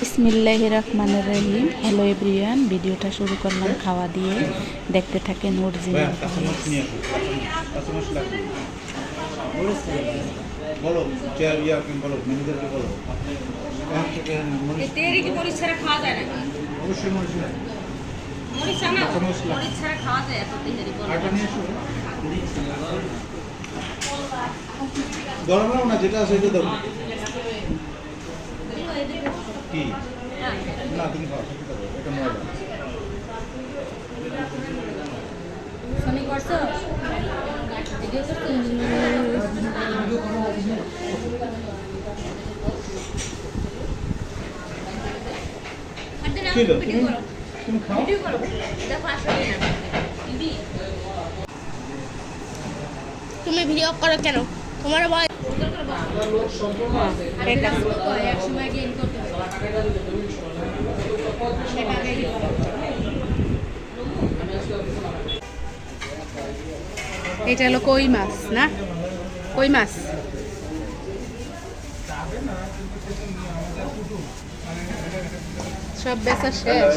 বিসমিল্লাহির রহমানির রহিম। Hello everyone, ভিডিওটা শুরু করলাম খাওয়া দিয়ে। দেখতে থাকেন অরিজিনাল গরম না যেটা আছে এটা দাও কি না তুমি খাও এটা মজা সনি করছো ভিডিও করছো কি দাও তুমি খাও ভিডিও করো দেখো আসলে না তুমি ভিডিও করো কেন তোমার ভয় এটা এক সময় গেম করতে এটা হলো কই মাছ না, কই মাছ। সব বেচা শেষ,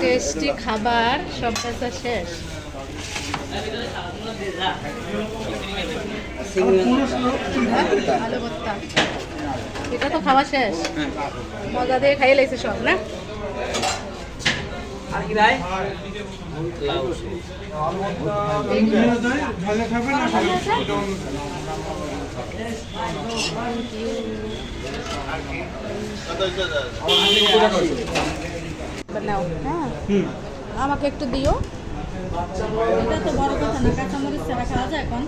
টেস্টি খাবার সব বেচা শেষ। আলু ভর্তা, এটা তো খাওয়া শেষ, মজা দিয়ে খাইয়ে লাইছে সব না। নাও, হ্যাঁ আমাকে একটু দিও। এটা তো বড় কথা না, কাঁচামরিচ ছাড়া খাওয়া যায় এখন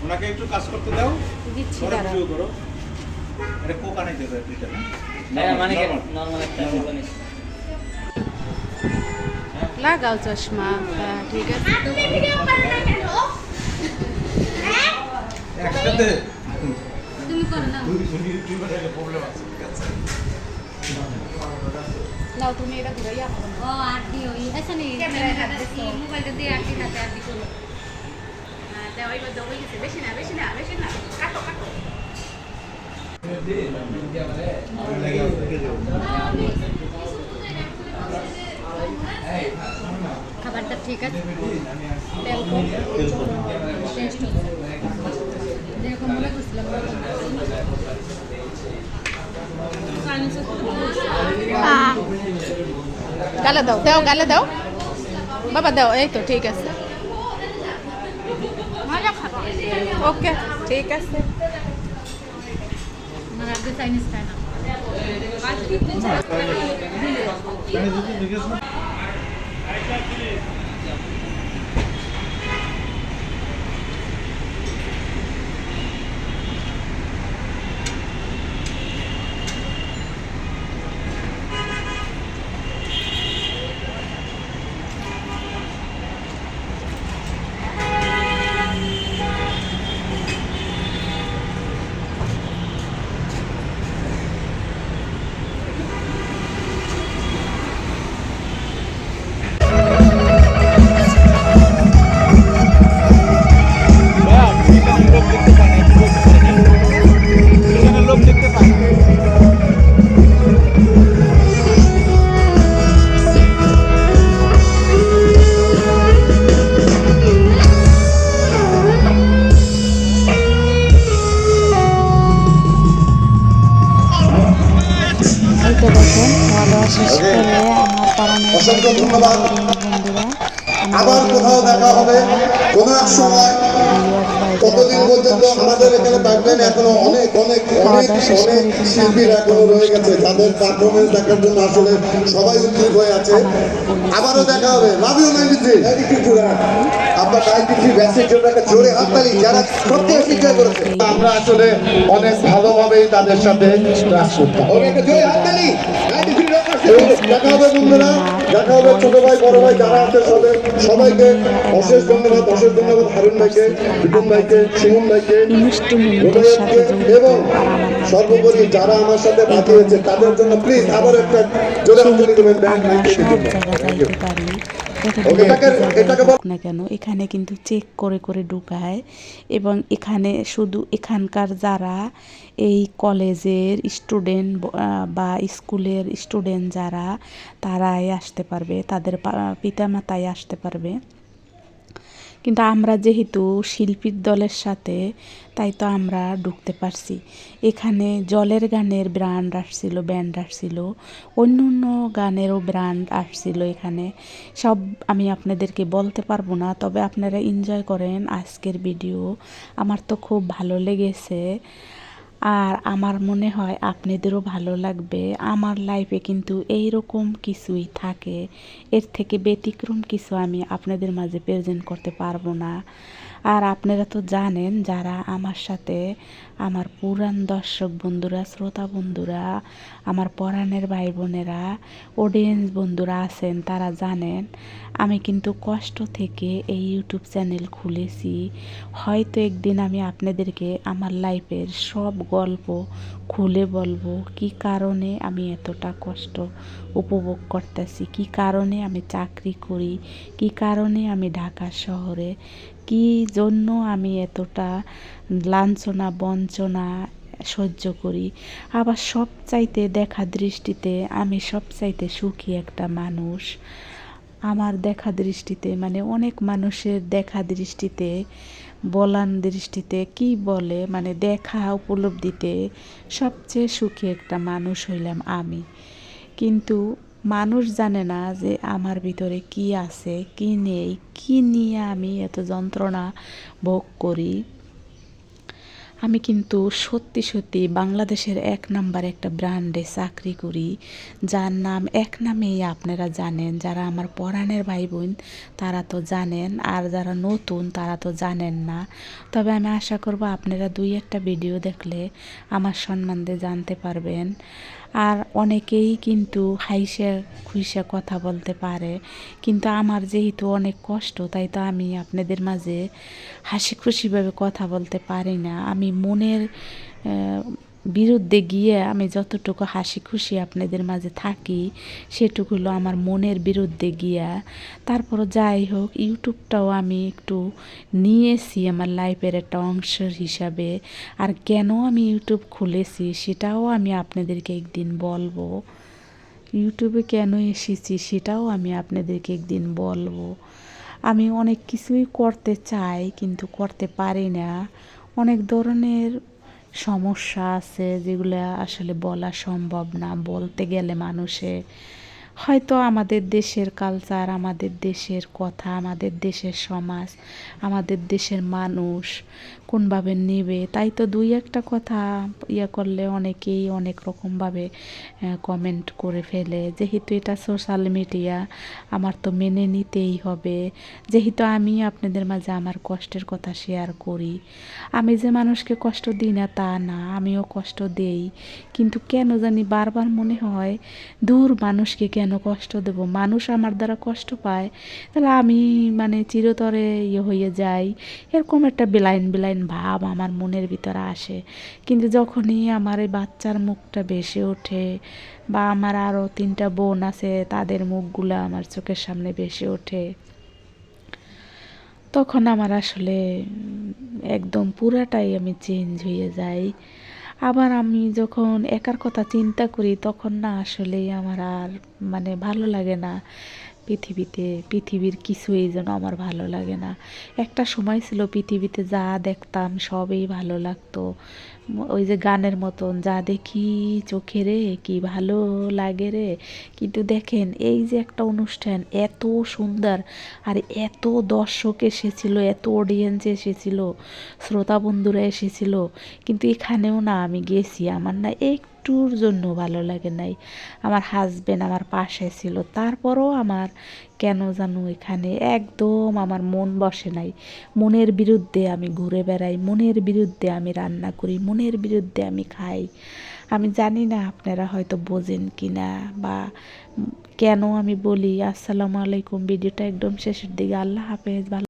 ওনাকে একটু কাজ করতে দাও দিচ্ছি বড় দাঁড়া। ভিডিও করো এটা কোক আনাই দেবে এটা না মানে নরমাল একটা কোম্পানি লাগাও চশমা, হ্যাঁ ঠিক আছে। একসাথে তুমি করো না দুই ইউটিউবারের প্রবলেম আছে ঠিক আছে নাও তুমি এটা ঘুরাইয়া। ও আরতি ওই আচ্ছা নি মোবাইলটা দিয়ে আরতি হাতে আরতি করো বেশি না বেশি না বেশি না, কাটো কাটো। খাবারটা ঠিক আছে তেল কম টেস্ট হচ্ছে যেরকম মনে করছিলাম গালে দাও দাও, গালে দাও বাবা, দাও। এই তো ঠিক আছে, ওকে ঠিক আছে। আমার আগে চাইনিজ খায় না লোক দেখতে পায় এই তো দেখেন খাওয়া দাওয়া শেষ করে আমার পাড়ানোর অসংখ্য ধন্যবাদ। বন্ধুরা আবার কোথাও দেখা হবে কোনো এক সময়। কতদিন পর্যন্ত আমাদের এখানে থাকবেন, এখনো অনেক অনেক অনেক অনেক শিল্পীরা এখনো রয়ে গেছে, তাদের পারফরমেন্স দেখার জন্য আসলে সবাই উদ্গ্রীব হয়ে আছে। আবারও দেখা হবে। লাভ ইউ 93 আপনার 93 ব্যাচের জন্য একটা জোরে হাততালি যারা সত্যি এনজয় করেছে। আমরা আসলে অনেক ভালোভাবেই তাদের সাথে কাজ করতাম। একটা জোরে হাততালি 93 এবং দেখা হবে বন্ধুরা, দেখা হবে ছোট ভাই বড় ভাই যারা আছে সবাইকে অশেষ ধন্যবাদ হারুন ভাইকে, বিটুন ভাইকে, শিমুন ভাইকে, ইনস্ট্রুমেন্টের সাথে জড়িত এবং আর আমার সর্বোপরি যারা আমার সাথে বাকি আছে তাদের জন্য প্লিজ আবার একটা জোরে হাততালি দেবেন ব্যান্ড আমরা মাইকের সব জন্য। জায়গা যাইতে পারি ওকে, এটাকে হোক না কেন, এখানে কিন্তু চেক করে করে ঢুকায় এবং এখানে শুধু এখানকার যারা এই কলেজের স্টুডেন্ট বা স্কুলের স্টুডেন্ট যারা তারাই আসতে পারবে, তাদের পিতামাতাই আসতে পারবে। কিন্তু আমরা যেহেতু শিল্পীর দলের সাথে, তাই তো আমরা ঢুকতে পারছি। এখানে জলের গানের ব্র্যান্ড আসছিল, অন্য অন্য গানেরও ব্র্যান্ড আসছিল। এখানে সব আমি আপনাদেরকে বলতে পারবো না, তবে আপনারা এনজয় করেন আজকের ভিডিও। আমার তো খুব ভালো লেগেছে আর আমার মনে হয় আপনাদেরও ভালো লাগবে। আমার লাইফে কিন্তু এই রকম কিছুই থাকে, এর থেকে ব্যতিক্রম কিছু আমি আপনাদের মাঝে প্রেজেন্ট করতে পারবো না। আর আপনারা তো জানেন, যারা আমার সাথে আমার পুরান দর্শক বন্ধুরা, শ্রোতা বন্ধুরা, আমার পরাণের ভাই বোনেরা, অডিয়েন্স বন্ধুরা আছেন, তারা জানেন আমি কিন্তু কষ্ট থেকে এই ইউটিউব চ্যানেল খুলেছি। হয়তো একদিন আমি আপনাদেরকে আমার লাইফের সব গল্প খুলে বলবো, কি কারণে আমি এতটা কষ্ট উপভোগ করতেছি, কি কারণে আমি চাকরি করি, কি কারণে আমি ঢাকা শহরে, কি জন্য আমি এতটা লাঞ্ছনা বঞ্চনা সহ্য করি। আবার সবচাইতে দেখা দৃষ্টিতে আমি সবচাইতে সুখী একটা মানুষ। আমার দেখা দৃষ্টিতে, মানে অনেক মানুষের দেখা দৃষ্টিতে, বলান দৃষ্টিতে কি বলে, মানে দেখা উপলব্ধিতে সবচেয়ে সুখী একটা মানুষ হইলাম আমি। কিন্তু মানুষ জানে না যে আমার ভিতরে কি আছে, কি নেই, কি নিয়ে আমি এত যন্ত্রণা ভোগ করি। আমি কিন্তু সত্যি সত্যি বাংলাদেশের 1 নাম্বার একটা ব্র্যান্ডে চাকরি করি, যার নাম এক নামেই আপনারা জানেন। যারা আমার পরাণের ভাই বোন তারা তো জানেন, আর যারা নতুন তারা তো জানেন না। তবে আমি আশা করব আপনারা 2-1টা ভিডিও দেখলে আমার সম্বন্ধে জানতে পারবেন। আর অনেকেই কিন্তু হাইসা খুইসা কথা বলতে পারে, কিন্তু আমার যেহেতু অনেক কষ্ট, তাই তো আমি আপনাদের মাঝে হাসি খুশিভাবে কথা বলতে পারি না। আমি মনের বিরুদ্ধে গিয়ে আমি যতটুকু হাসি খুশি আপনাদের মাঝে থাকি, সেটুকু হলো আমার মনের বিরুদ্ধে গিয়া। তারপরও যাই হোক, ইউটিউবটাও আমি একটু নিয়েছি আমার লাইফের একটা অংশ হিসাবে। আর কেন আমি ইউটিউব খুলেছি সেটাও আমি আপনাদেরকে একদিন বলবো। ইউটিউবে কেন এসেছি সেটাও আমি আপনাদেরকে একদিন বলবো। আমি অনেক কিছুই করতে চাই কিন্তু করতে পারি না। অনেক ধরনের সমস্যা আছে যেগুলো আসলে বলা সম্ভব না। বলতে গেলে মানুষে হয়তো আমাদের দেশের কালচার, আমাদের দেশের কথা, আমাদের দেশের সমাজ, আমাদের দেশের মানুষ কোনভাবে নেবে, তাই তো 2-1টা কথা করলে অনেকেই অনেক রকমভাবে কমেন্ট করে ফেলে। যেহেতু এটা সোশ্যাল মিডিয়া, আমার তো মেনে নিতেই হবে। যেহেতু আমি আপনাদের মাঝে আমার কষ্টের কথা শেয়ার করি, আমি যে মানুষকে কষ্ট দিই না তা না, আমিও কষ্ট দেই। কিন্তু কেন জানি বারবার মনে হয়, দূর মানুষকে কেন কষ্ট দেব, মানুষ আমার দ্বারা কষ্ট পায় তাহলে আমি মানে চিরতরে হয়ে যাই, এরকম একটা বেলাইন ভাব আমার মনের ভিতরে আসে। কিন্তু যখনই আমার এই বাচ্চার মুখটা ভেসে ওঠে, বা আমার আরও 3টা বোন আছে তাদের মুখগুলো আমার চোখের সামনে ভেসে ওঠে, তখন আমার আসলে একদম পুরাটাই আমি চেঞ্জ হয়ে যাই। আবার আমি যখন একার কথা চিন্তা করি, তখন না আসলেই আমার আর মানে ভালো লাগে না। পৃথিবীর কিছুই যেন আমার ভালো লাগে না। একটা সময় ছিল পৃথিবীতে যা দেখতাম সবই ভালো লাগতো। ওই যে গানের মতন, যা দেখি চোখে রে কি ভালো লাগে রে। কিন্তু দেখেন, এই যে একটা অনুষ্ঠান এত সুন্দর, আর এত দর্শক এসেছিল, এত অডিয়েন্স এসেছিল, শ্রোতা বন্ধুরা এসেছিল, কিন্তু এখানেও না আমি গেছি, আমার না একটুর জন্য ভালো লাগে নাই। আমার হাজবেন্ড আমার পাশে ছিল, তারপরও আমার কেন জানো এখানে একদম আমার মন বসে নাই। মনের বিরুদ্ধে আমি ঘুরে বেড়াই, মনের বিরুদ্ধে আমি রান্না করি, মনের বিরুদ্ধে আমি খাই। আমি জানি না আপনারা হয়তো বোঝেন কি না বা কেন আমি বলি। আসসালামু আলাইকুম। ভিডিওটা একদম শেষের দিকে। আল্লাহ হাফেজ। ভালো